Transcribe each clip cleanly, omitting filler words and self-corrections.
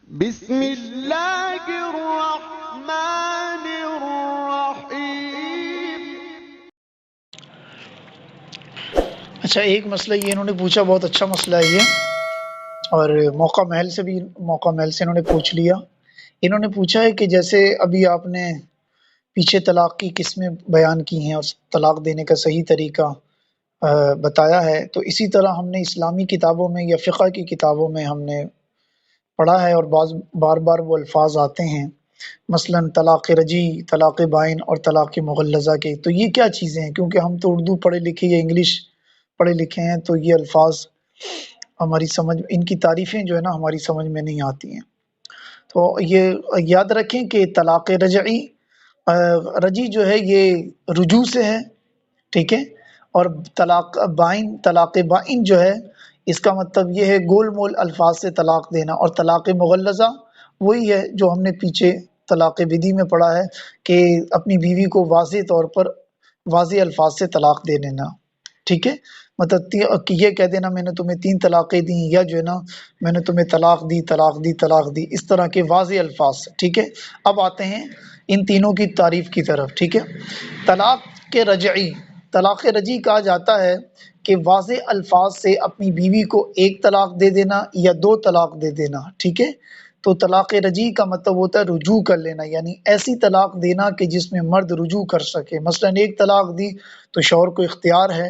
بسم اللہ الرحمن الرحیم۔ اچھا، ایک مسئلہ یہ انہوں نے پوچھا، بہت اچھا مسئلہ ہے یہ، اور موقع محل سے انہوں نے پوچھ لیا۔ انہوں نے پوچھا ہے کہ جیسے ابھی آپ نے پیچھے طلاق کی قسمیں بیان کی ہیں اور طلاق دینے کا صحیح طریقہ بتایا ہے، تو اسی طرح ہم نے اسلامی کتابوں میں یا فقہ کی کتابوں میں ہم نے پڑھا ہے، اور بار بار وہ الفاظ آتے ہیں، مثلا طلاق رجی، طلاق بائن اور طلاق مغلظہ کے۔ تو یہ کیا چیزیں ہیں؟ کیونکہ ہم تو اردو پڑھے لکھے یا انگلش پڑھے لکھے ہیں، تو یہ الفاظ ہماری سمجھ، ان کی تعریفیں جو ہے نا ہماری سمجھ میں نہیں آتی ہیں۔ تو یہ یاد رکھیں کہ طلاق رجی جو ہے یہ رجوع سے ہے، ٹھیک ہے، اور طلاق بائن جو ہے اس کا مطلب یہ ہے گول مول الفاظ سے طلاق دینا، اور طلاق مغلظہ وہی ہے جو ہم نے پیچھے طلاق بدی میں پڑھا ہے کہ اپنی بیوی کو واضح طور پر واضح الفاظ سے طلاق دے دینا، ٹھیک ہے، مطلب یہ کہہ دینا میں نے تمہیں 3 طلاقیں دی، یا جو ہے نا میں نے تمہیں طلاق دی، اس طرح کے واضح الفاظ سے، ٹھیک ہے۔ اب آتے ہیں ان تینوں کی تعریف کی طرف، ٹھیک ہے۔ طلاق رجعی کہا جاتا ہے کہ واضح الفاظ سے اپنی بیوی کو 1 طلاق دے دینا یا 2 طلاق دے دینا، ٹھیک ہے۔ تو طلاق رجعی کا مطلب ہوتا ہے رجوع کر لینا، یعنی ایسی طلاق دینا کہ جس میں مرد رجوع کر سکے۔ مثلا 1 طلاق دی تو شوہر کو اختیار ہے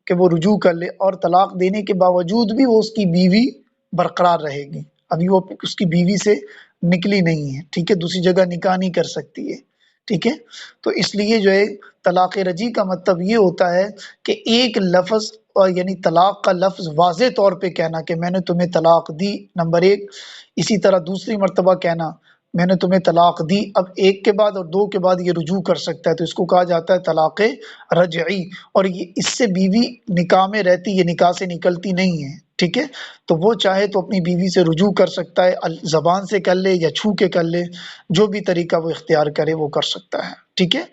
کہ وہ رجوع کر لے، اور طلاق دینے کے باوجود بھی وہ اس کی بیوی برقرار رہے گی، ابھی وہ اس کی بیوی سے نکلی نہیں ہے، ٹھیک ہے، دوسری جگہ نکاح نہیں کر سکتی ہے، ٹھیک ہے۔ تو اس لیے جو ہے طلاق رجعی کا مطلب یہ ہوتا ہے کہ ایک لفظ، یعنی طلاق کا لفظ واضح طور پہ کہنا کہ میں نے تمہیں طلاق دی، نمبر 1۔ اسی طرح دوسری مرتبہ کہنا میں نے تمہیں طلاق دی، اب 1 کے بعد اور 2 کے بعد یہ رجوع کر سکتا ہے، تو اس کو کہا جاتا ہے طلاق رجعی، اور یہ اس سے بیوی نکاح میں رہتی، یہ نکاح سے نکلتی نہیں ہے، ٹھیک ہے۔ تو وہ چاہے تو اپنی بیوی سے رجوع کر سکتا ہے، زبان سے کر لے یا چھو کے کر لے، جو بھی طریقہ وہ اختیار کرے وہ کر سکتا ہے، ٹھیک ہے۔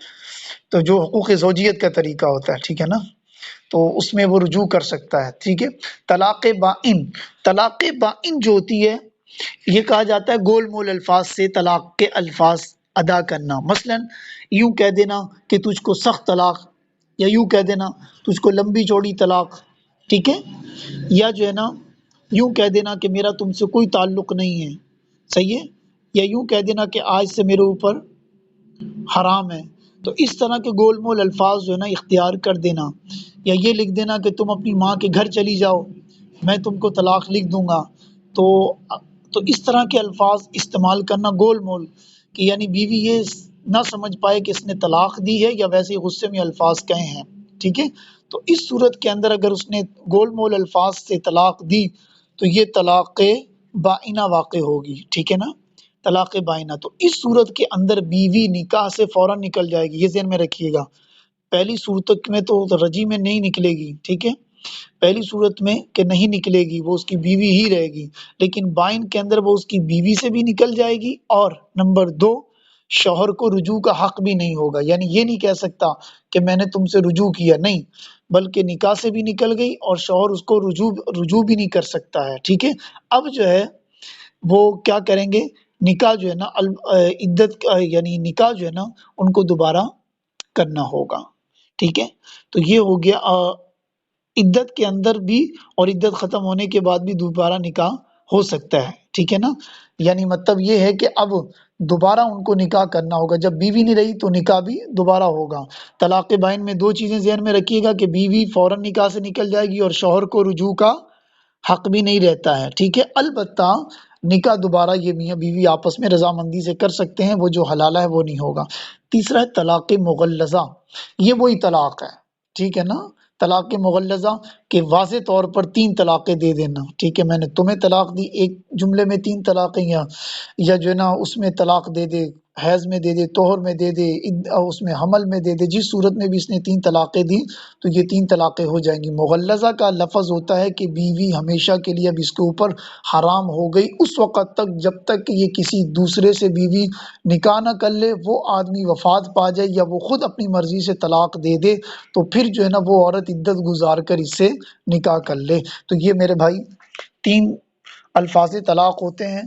تو جو حقوق زوجیت کا طریقہ ہوتا ہے، ٹھیک ہے نا، تو اس میں وہ رجوع کر سکتا ہے، ٹھیک ہے۔ طلاق بائن جو ہوتی ہے یہ کہا جاتا ہے گول مول الفاظ سے طلاق کے الفاظ ادا کرنا، مثلا یوں کہہ دینا کہ تجھ کو سخت طلاق، یا یوں کہہ دینا تجھ کو لمبی چوڑی طلاق، ٹھیک ہے، یا جو ہے نا یوں کہہ دینا کہ میرا تم سے کوئی تعلق نہیں ہے، صحیح ہے، یا یوں کہہ دینا کہ آج سے میرے اوپر حرام ہے۔ تو اس طرح کے گول مول الفاظ جو ہے نا اختیار کر دینا، یا یہ لکھ دینا کہ تم اپنی ماں کے گھر چلی جاؤ، میں تم کو طلاق لکھ دوں گا، تو اس طرح کے الفاظ استعمال کرنا گول مول، کہ یعنی بیوی یہ نہ سمجھ پائے کہ اس نے طلاق دی ہے یا ویسے ہی غصے میں الفاظ کہے ہیں، ٹھیک ہے۔ تو اس صورت کے اندر اگر اس نے گول مول الفاظ سے طلاق دی تو یہ طلاق بائنہ واقع ہوگی، ٹھیک ہے نا، طلاق بائنہ۔ تو اس صورت کے اندر بیوی نکاح سے فوراً نکل جائے گی، یہ ذہن میں رکھیے گا۔ پہلی صورت میں تو رجی میں نہیں نکلے گی، ٹھیک ہے، پہلی صورت میں کہ نہیں نکلے گی، وہ اس کی بیوی ہی رہے گی، لیکن بائن کے اندر وہ اس کی بیوی سے بھی نکل جائے گی، اور نمبر 2 شوہر کو رجوع کا حق بھی نہیں ہوگا، یعنی یہ نہیں کہہ سکتا کہ میں نے تم سے رجوع کیا، نہیں، بلکہ نکاح سے بھی نکل گئی اور شوہر اس کو رجوع بھی نہیں کر سکتا ہے، ٹھیک ہے۔ اب جو ہے وہ کیا کریں گے، نکاح جو ہے نا عدت، یعنی نکاح جو ہے نا ان کو دوبارہ کرنا ہوگا، ٹھیک ہے۔ تو یہ ہو گیا عدت کے اندر بھی، اور عدت ختم ہونے کے بعد بھی دوبارہ نکاح ہو سکتا ہے، ٹھیک ہے نا، یعنی مطلب یہ ہے کہ اب دوبارہ ان کو نکاح کرنا ہوگا، جب بیوی نہیں رہی تو نکاح بھی دوبارہ ہوگا۔ طلاق بائن میں 2 چیزیں ذہن میں رکھیے گا کہ بیوی فوراً نکاح سے نکل جائے گی اور شوہر کو رجوع کا حق بھی نہیں رہتا ہے، ٹھیک ہے۔ البتہ نکاح دوبارہ یہ میاں بیوی آپس میں رضامندی سے کر سکتے ہیں، وہ جو حلالہ ہے وہ نہیں ہوگا۔ تیسرا ہے طلاق مغلظہ، یہ وہی طلاق ہے، ٹھیک ہے نا، طلاق مغلظہ کہ واضح طور پر 3 طلاقیں دے دینا، ٹھیک ہے، میں نے تمہیں طلاق دی، ایک جملے میں 3 طلاقیں، یا جو ہے نا اس میں طلاق دے دے، حیض میں دے دے، طہر میں دے دے، اس میں حمل میں دے دے، جس صورت میں بھی اس نے 3 طلاقیں دی تو یہ 3 طلاقیں ہو جائیں گی۔ مغلظہ کا لفظ ہوتا ہے کہ بیوی ہمیشہ کے لیے اب اس کے اوپر حرام ہو گئی، اس وقت تک جب تک کہ یہ کسی دوسرے سے بیوی نکاح نہ کر لے، وہ آدمی وفات پا جائے یا وہ خود اپنی مرضی سے طلاق دے دے، تو پھر جو ہے نا وہ عورت عدت گزار کر اس سے نکاح کر لے۔ تو یہ میرے بھائی 3 الفاظ طلاق ہوتے ہیں،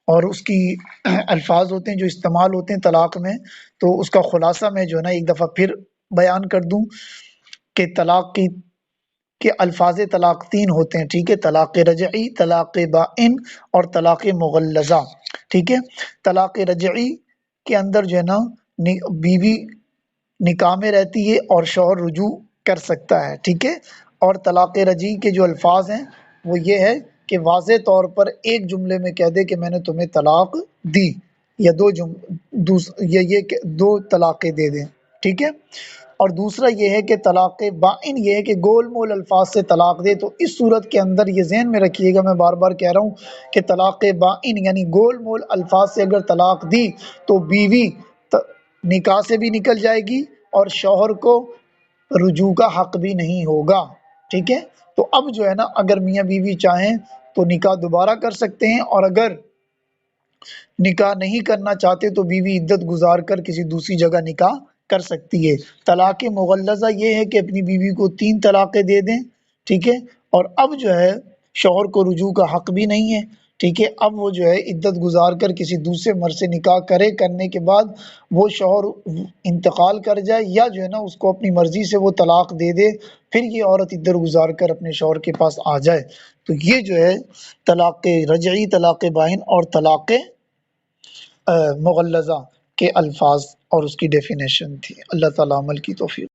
اور اس کی الفاظ ہوتے ہیں جو استعمال ہوتے ہیں طلاق میں، تو اس کا خلاصہ میں جو ہے نا ایک دفعہ پھر بیان کر دوں کہ طلاق کے الفاظ طلاق تین ہوتے ہیں، ٹھیک ہے، طلاق رجعی، طلاق بائن اور طلاق مغلظہ، ٹھیک ہے۔ طلاق رجعی کے اندر جو ہے نا بیوی نکاح میں رہتی ہے اور شوہر رجوع کر سکتا ہے، ٹھیک ہے۔ اور طلاق رجعی کے جو الفاظ ہیں وہ یہ ہے کہ واضح طور پر ایک جملے میں کہہ دے کہ میں نے تمہیں طلاق دی، یا یہ کہ دو طلاقیں دے دیں، ٹھیک ہے۔ اور دوسرا یہ ہے کہ طلاق بائن یہ ہے کہ گول مول الفاظ سے طلاق دے۔ تو اس صورت کے اندر یہ ذہن میں رکھیے گا، میں بار بار کہہ رہا ہوں کہ طلاق بائن یعنی گول مول الفاظ سے اگر طلاق دی تو بیوی نکاح سے بھی نکل جائے گی اور شوہر کو رجوع کا حق بھی نہیں ہوگا، ٹھیک ہے۔ تو اب جو ہے نا اگر میاں بیوی چاہیں تو نکاح دوبارہ کر سکتے ہیں، اور اگر نکاح نہیں کرنا چاہتے تو بیوی عدت گزار کر کسی دوسری جگہ نکاح کر سکتی ہے۔ طلاق مغلظہ یہ ہے کہ اپنی بیوی کو 3 طلاقیں دے دیں، ٹھیک ہے، اور اب جو ہے شوہر کو رجوع کا حق بھی نہیں ہے، ٹھیک ہے۔ اب وہ جو ہے عدت گزار کر کسی دوسرے مرد سے نکاح کرنے کے بعد وہ شوہر انتقال کر جائے یا جو ہے نا اس کو اپنی مرضی سے وہ طلاق دے دے، پھر یہ عورت عدت گزار کر اپنے شوہر کے پاس آ جائے، تو یہ جو ہے طلاق رجعی، طلاق بائن اور طلاق مغلظہ کے الفاظ اور اس کی ڈیفینیشن تھی۔ اللہ تعالیٰ عمل کی توفیق۔